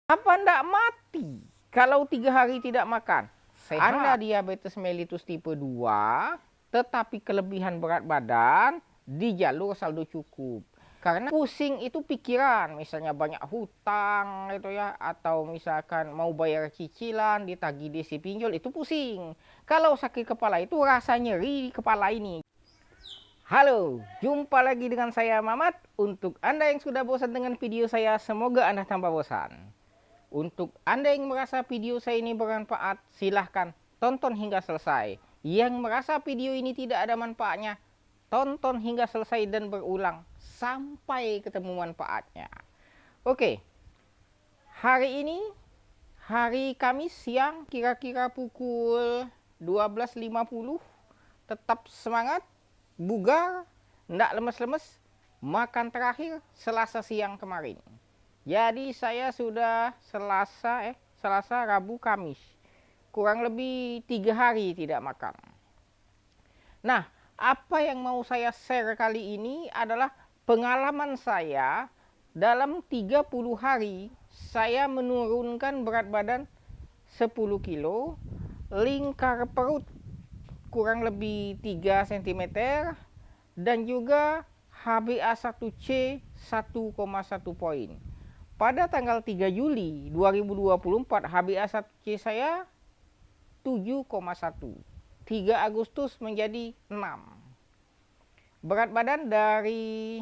Apa ndak mati kalau 3 hari tidak makan? Sehat. Anda diabetes mellitus tipe 2, tetapi kelebihan berat badan di jalur saldo cukup. Karena pusing itu pikiran, misalnya banyak hutang gitu ya, atau misalkan mau bayar cicilan, ditagih desi pinjol, itu pusing. Kalau sakit kepala itu rasa nyeri di kepala ini. Halo, jumpa lagi dengan saya Mamat. Untuk Anda yang sudah bosan dengan video saya, semoga Anda tambah bosan. Untuk Anda yang merasa video saya ini bermanfaat, silahkan tonton hingga selesai. Yang merasa video ini tidak ada manfaatnya, tonton hingga selesai dan berulang sampai ketemu manfaatnya. Oke, hari ini hari Kamis siang, kira-kira pukul 12.50. Tetap semangat, bugar, ndak lemes-lemes. Makan terakhir Selasa siang kemarin. Jadi saya sudah Selasa, Rabu, Kamis. Kurang lebih 3 hari tidak makan. Nah, apa yang mau saya share kali ini adalah pengalaman saya dalam 30 hari saya menurunkan berat badan 10 kilo, lingkar perut kurang lebih 3 cm, dan juga HbA1c 1,1 poin. Pada tanggal 3 Juli 2024 HbA1c saya 7,1. 3 Agustus menjadi 6. Berat badan dari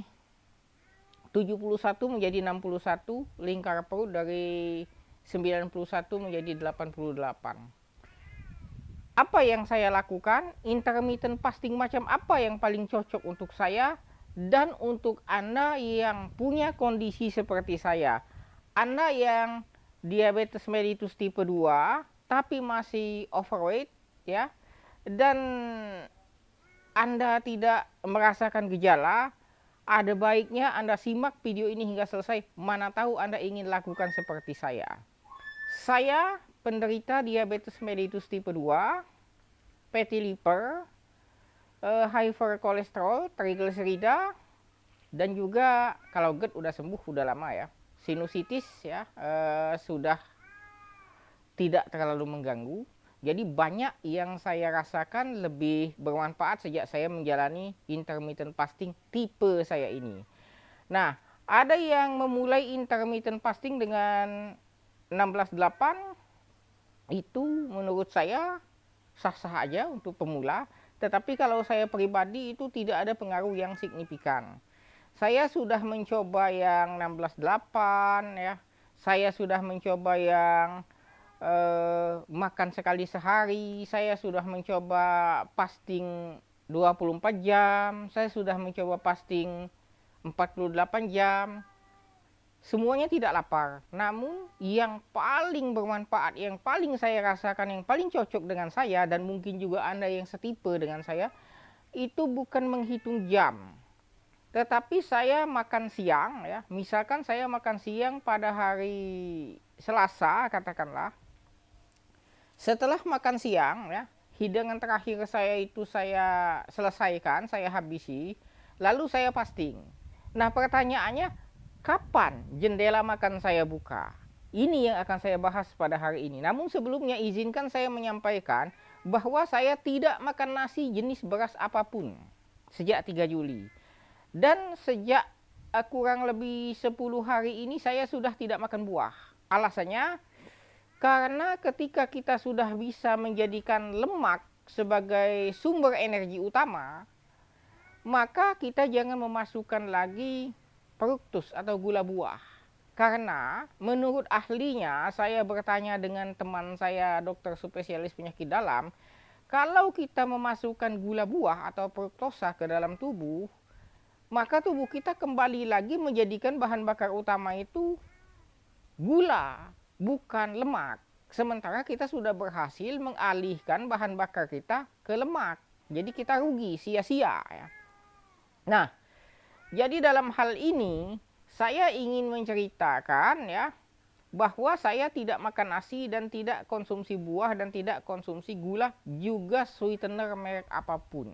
71 menjadi 61, lingkar perut dari 91 menjadi 88. Apa yang saya lakukan? Intermittent fasting macam apa yang paling cocok untuk saya dan untuk Anda yang punya kondisi seperti saya. Anda yang diabetes mellitus tipe 2 tapi masih overweight ya, dan Anda tidak merasakan gejala, ada baiknya Anda simak video ini hingga selesai. Mana tahu Anda ingin lakukan seperti saya. Saya penderita diabetes mellitus tipe 2, fatty liver, hyperkolesterol, trigliserida, dan juga kalau GERD udah sembuh, udah lama ya. Sinusitis ya, sudah tidak terlalu mengganggu. Jadi banyak yang saya rasakan lebih bermanfaat sejak saya menjalani intermittent fasting tipe saya ini. Nah, ada yang memulai intermittent fasting dengan 16/8, itu menurut saya sah-sah aja untuk pemula. Tetapi kalau saya pribadi itu tidak ada pengaruh yang signifikan. Saya sudah mencoba yang 16/8 ya. Saya sudah mencoba yang makan sekali sehari. Saya sudah mencoba fasting 24 jam. Saya sudah mencoba fasting 48 jam. Semuanya tidak lapar. Namun yang paling bermanfaat, yang paling saya rasakan, yang paling cocok dengan saya, dan mungkin juga Anda yang setipe dengan saya, itu bukan menghitung jam. Tetapi saya makan siang ya. Misalkan saya makan siang pada hari Selasa katakanlah. Setelah makan siang ya, hidangan terakhir saya itu saya selesaikan, saya habisi, lalu saya fasting. Nah, pertanyaannya, kapan jendela makan saya buka? Ini yang akan saya bahas pada hari ini. Namun sebelumnya izinkan saya menyampaikan bahwa saya tidak makan nasi jenis beras apapun sejak 3 Juli. Dan sejak kurang lebih 10 hari ini saya sudah tidak makan buah. Alasannya, karena ketika kita sudah bisa menjadikan lemak sebagai sumber energi utama, maka kita jangan memasukkan lagi fruktus atau gula buah. Karena menurut ahlinya, saya bertanya dengan teman saya dokter spesialis penyakit dalam, kalau kita memasukkan gula buah atau fruktosa ke dalam tubuh, maka tubuh kita kembali lagi menjadikan bahan bakar utama itu gula, bukan lemak. Sementara kita sudah berhasil mengalihkan bahan bakar kita ke lemak. Jadi kita rugi, sia-sia ya. Nah, jadi dalam hal ini saya ingin menceritakan ya, bahwa saya tidak makan nasi dan tidak konsumsi buah dan tidak konsumsi gula, juga sweetener merek apapun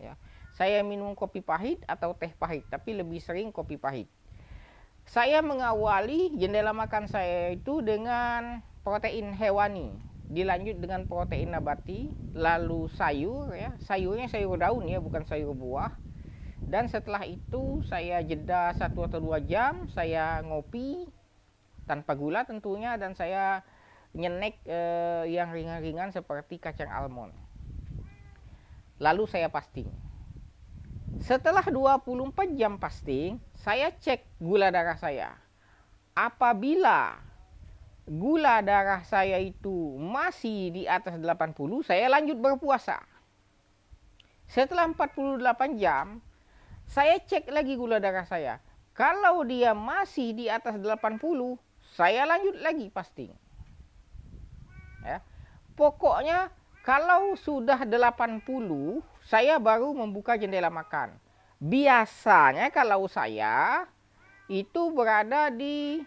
ya. Saya minum kopi pahit atau teh pahit, tapi lebih sering kopi pahit. Saya mengawali jendela makan saya itu dengan protein hewani, dilanjut dengan protein nabati, lalu sayur ya, sayurnya sayur daun ya, bukan sayur buah. Dan setelah itu saya jeda 1 atau 2 jam, saya ngopi tanpa gula tentunya, dan saya nyenek yang ringan-ringan seperti kacang almond. Lalu saya fasting. Setelah 24 jam fasting, saya cek gula darah saya. Apabila gula darah saya itu masih di atas 80, saya lanjut berpuasa. Setelah 48 jam, saya cek lagi gula darah saya. Kalau dia masih di atas 80, saya lanjut lagi fasting. Ya. Pokoknya kalau sudah 80, saya baru membuka jendela makan. Biasanya kalau saya itu berada di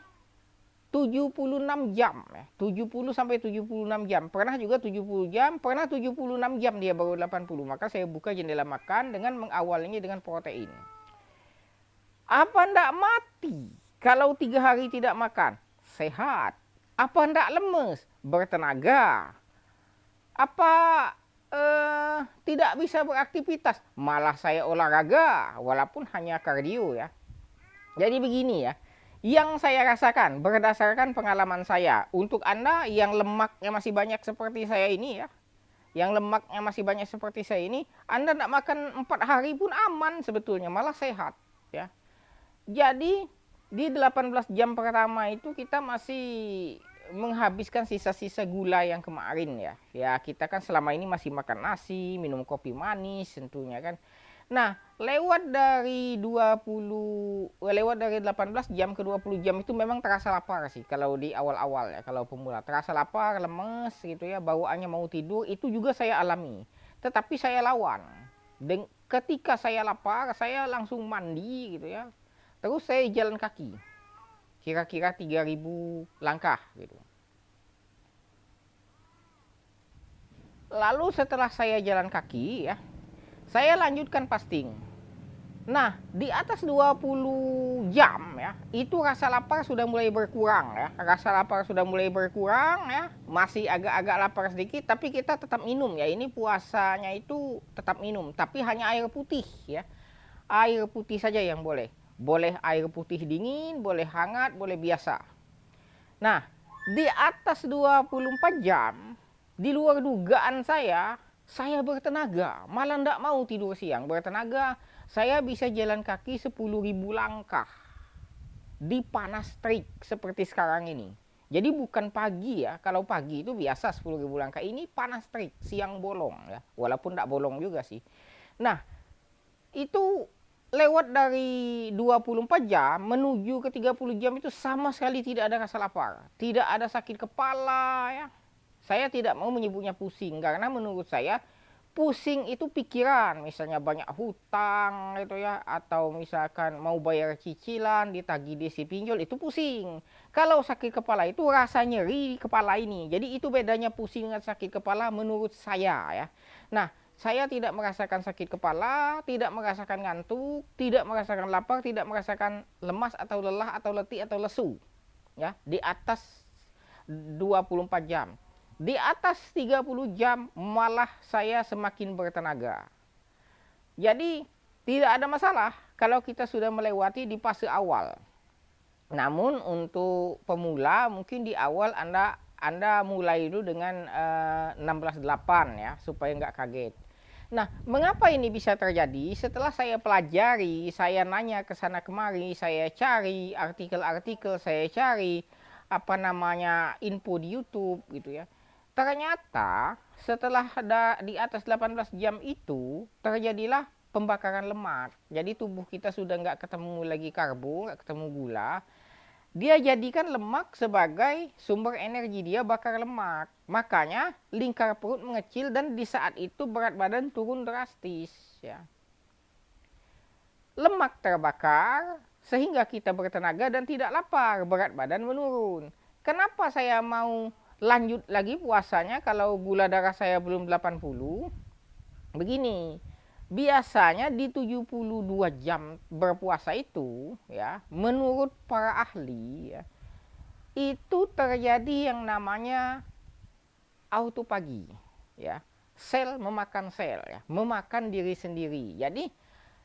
76 jam ya. 70 sampai 76 jam. Pernah juga 70 jam, pernah 76 jam dia baru 80. Maka saya buka jendela makan dengan mengawalinya dengan protein. Apa ndak mati kalau 3 hari tidak makan? Sehat. Apa ndak lemes? Bertenaga. Apa tidak bisa beraktivitas? Malah saya olahraga walaupun hanya kardio ya. Jadi begini ya, yang saya rasakan berdasarkan pengalaman saya. Untuk Anda yang lemaknya masih banyak seperti saya ini ya, yang lemaknya masih banyak seperti saya ini, Anda tidak makan 4 hari pun aman sebetulnya, malah sehat ya. Jadi di 18 jam pertama itu kita masih menghabiskan sisa-sisa gula yang kemarin ya. Ya kita kan selama ini masih makan nasi, minum kopi manis tentunya kan. Nah, lewat dari 18 jam ke 20 jam itu memang terasa lapar sih kalau di awal-awal ya, kalau pemula. Terasa lapar, lemes gitu ya, bawaannya mau tidur, itu juga saya alami. Tetapi saya lawan. Dan ketika saya lapar, saya langsung mandi gitu ya. Terus saya jalan kaki. Kira-kira 3.000 langkah gitu. Lalu setelah saya jalan kaki ya, saya lanjutkan fasting. Nah, di atas 20 jam ya, itu rasa lapar sudah mulai berkurang ya. Rasa lapar sudah mulai berkurang ya. Masih agak-agak lapar sedikit, tapi kita tetap minum ya. Ini puasanya itu tetap minum, tapi hanya air putih ya. Air putih saja yang boleh. Boleh air putih dingin, boleh hangat, boleh biasa. Nah, di atas 24 jam, di luar dugaan saya bertenaga, malah tidak mau tidur siang. Bertenaga, saya bisa jalan kaki 10.000 langkah di panas terik seperti sekarang ini. Jadi bukan pagi ya, kalau pagi itu biasa 10.000 langkah, ini panas terik, siang bolong ya, walaupun tidak bolong juga sih. Nah, itu lewat dari 24 jam menuju ke 30 jam itu sama sekali tidak ada rasa lapar, tidak ada sakit kepala ya. Saya tidak mau menyebutnya pusing, karena menurut saya pusing itu pikiran, misalnya banyak hutang gitu ya, atau misalkan mau bayar cicilan, ditagih desi pinjol, itu pusing. Kalau sakit kepala itu rasa nyeri di kepala ini. Jadi itu bedanya pusing dengan sakit kepala menurut saya ya. Nah, saya tidak merasakan sakit kepala, tidak merasakan ngantuk, tidak merasakan lapar, tidak merasakan lemas atau lelah atau letih atau lesu ya, di atas 24 jam. Di atas 30 jam malah saya semakin bertenaga. Jadi tidak ada masalah kalau kita sudah melewati di fase awal. Namun untuk pemula mungkin di awal Anda mulai dulu dengan 16-8 ya, supaya nggak kaget. Nah, mengapa ini bisa terjadi? Setelah saya pelajari, saya nanya ke sana kemari, saya cari artikel-artikel, saya cari info di YouTube gitu ya. Ternyata setelah di atas 18 jam itu terjadilah pembakaran lemak. Jadi tubuh kita sudah nggak ketemu lagi karbo, nggak ketemu gula. Dia jadikan lemak sebagai sumber energi, dia bakar lemak. Makanya lingkar perut mengecil dan di saat itu berat badan turun drastis. Ya. Lemak terbakar sehingga kita bertenaga dan tidak lapar, berat badan menurun. Kenapa saya mau lanjut lagi puasanya kalau gula darah saya belum 80? Begini, biasanya di 72 jam berpuasa itu ya, menurut para ahli ya, itu terjadi yang namanya autopagi ya. Sel memakan sel ya, memakan diri sendiri. Jadi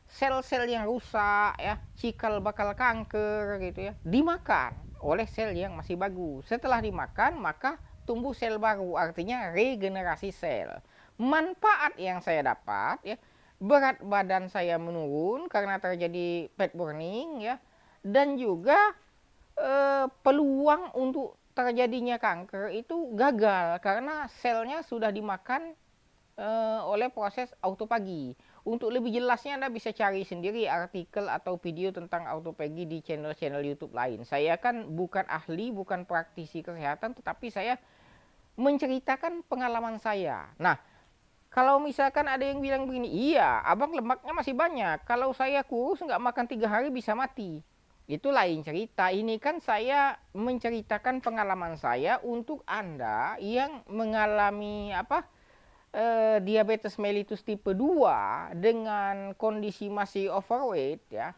sel-sel yang rusak ya, cikal bakal kanker gitu ya, dimakan oleh sel yang masih bagus. Setelah dimakan maka tumbuh sel baru, artinya regenerasi sel. Manfaat yang saya dapat ya, berat badan saya menurun karena terjadi fat burning ya, dan juga peluang untuk terjadinya kanker itu gagal karena selnya sudah dimakan oleh proses autopagi. Untuk lebih jelasnya Anda bisa cari sendiri artikel atau video tentang autopagi di channel-channel YouTube lain. Saya kan bukan ahli, bukan praktisi kesehatan, tetapi saya menceritakan pengalaman saya. Nah, kalau misalkan ada yang bilang begini, iya abang lemaknya masih banyak, kalau saya kurus nggak makan 3 hari bisa mati. Itu lain cerita. Ini kan saya menceritakan pengalaman saya untuk Anda yang mengalami diabetes mellitus tipe 2 dengan kondisi masih overweight ya.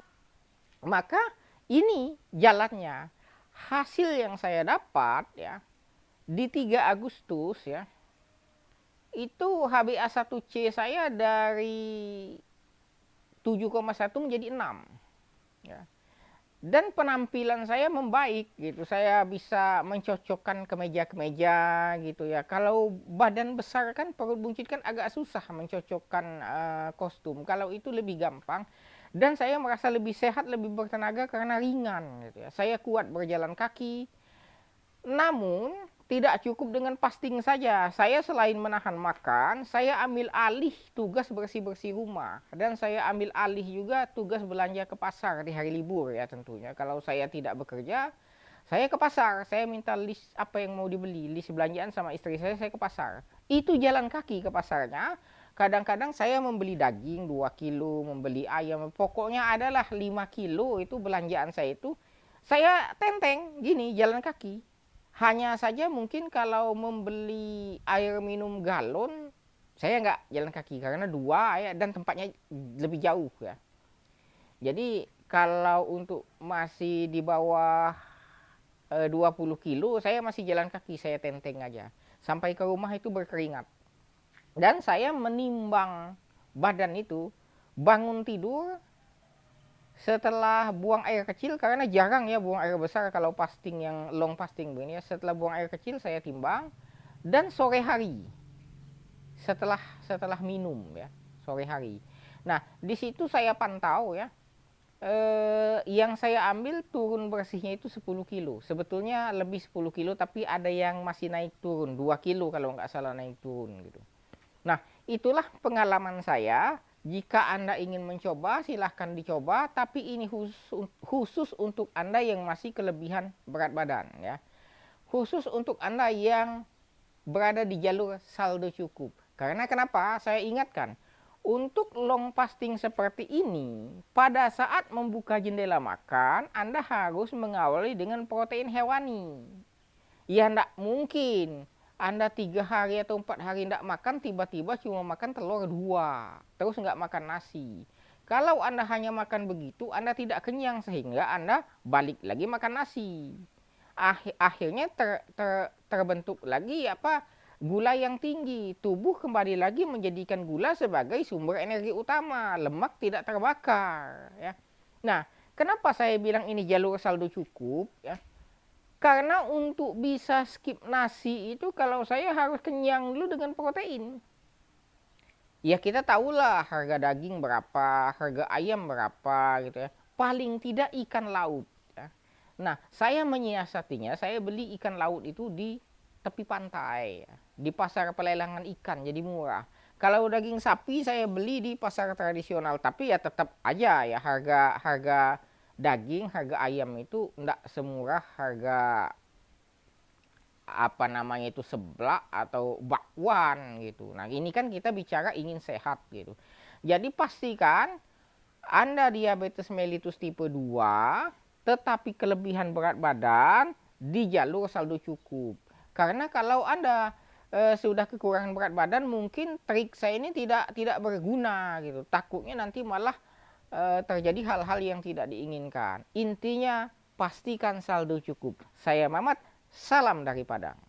Maka ini jalannya. Hasil yang saya dapat ya di 3 Agustus ya, itu HbA1c saya dari 7,1 menjadi 6 ya. Dan penampilan saya membaik gitu. Saya bisa mencocokkan kemeja-kemeja gitu ya. Kalau badan besar kan, perut buncit kan agak susah mencocokkan kostum. Kalau itu lebih gampang. Dan saya merasa lebih sehat, lebih bertenaga karena ringan gitu ya. Saya kuat berjalan kaki. Namun tidak cukup dengan fasting saja. Saya selain menahan makan, saya ambil alih tugas bersih-bersih rumah. Dan saya ambil alih juga tugas belanja ke pasar di hari libur ya tentunya. Kalau saya tidak bekerja, saya ke pasar. Saya minta list apa yang mau dibeli, list belanjaan sama istri saya ke pasar. Itu jalan kaki ke pasarnya. Kadang-kadang saya membeli daging 2 kilo, membeli ayam. Pokoknya adalah 5 kilo itu belanjaan saya itu. Saya tenteng gini jalan kaki. Hanya saja mungkin kalau membeli air minum galon, saya nggak jalan kaki karena 2 ya, dan tempatnya lebih jauh ya. Jadi kalau untuk masih di bawah 20 kilo, saya masih jalan kaki, saya tenteng aja. Sampai ke rumah itu berkeringat. Dan saya menimbang badan itu, bangun tidur, setelah buang air kecil, karena jarang ya buang air besar kalau fasting yang long fasting begini ya. Setelah buang air kecil saya timbang, dan sore hari setelah minum ya, sore hari. Nah di situ saya pantau ya, yang saya ambil turun bersihnya itu 10 kilo. Sebetulnya lebih 10 kilo, tapi ada yang masih naik turun 2 kilo kalau nggak salah naik turun gitu. Nah itulah pengalaman saya. Jika Anda ingin mencoba, silahkan dicoba. Tapi ini khusus untuk Anda yang masih kelebihan berat badan ya. Khusus untuk Anda yang berada di jalur saldo cukup. Karena kenapa? Saya ingatkan, untuk long fasting seperti ini, pada saat membuka jendela makan, Anda harus mengawali dengan protein hewani. Ya enggak mungkin Anda 3 hari atau 4 hari tidak makan, tiba-tiba cuma makan telur 2, terus nggak makan nasi. Kalau Anda hanya makan begitu, Anda tidak kenyang sehingga Anda balik lagi makan nasi. Akhirnya terbentuk lagi gula yang tinggi. Tubuh kembali lagi menjadikan gula sebagai sumber energi utama. Lemak tidak terbakar ya. Nah, kenapa saya bilang ini jalur saldo cukup ya? Karena untuk bisa skip nasi itu kalau saya harus kenyang dulu dengan protein. Ya kita tahulah harga daging berapa, harga ayam berapa gitu ya. Paling tidak ikan laut ya. Nah saya menyiasatinya, saya beli ikan laut itu di tepi pantai ya. Di pasar pelelangan ikan jadi murah. Kalau daging sapi saya beli di pasar tradisional, tapi ya tetap aja ya harga daging, harga ayam itu enggak semurah harga seblak atau bakwan gitu. Nah ini kan kita bicara ingin sehat gitu. Jadi pastikan Anda diabetes mellitus tipe 2 tetapi kelebihan berat badan di jalur saldo cukup. Karena kalau Anda sudah kekurangan berat badan, mungkin trik saya ini tidak berguna gitu. Takutnya nanti malah terjadi hal-hal yang tidak diinginkan. Intinya pastikan saldo cukup. Saya Mamat, salam dari Padang.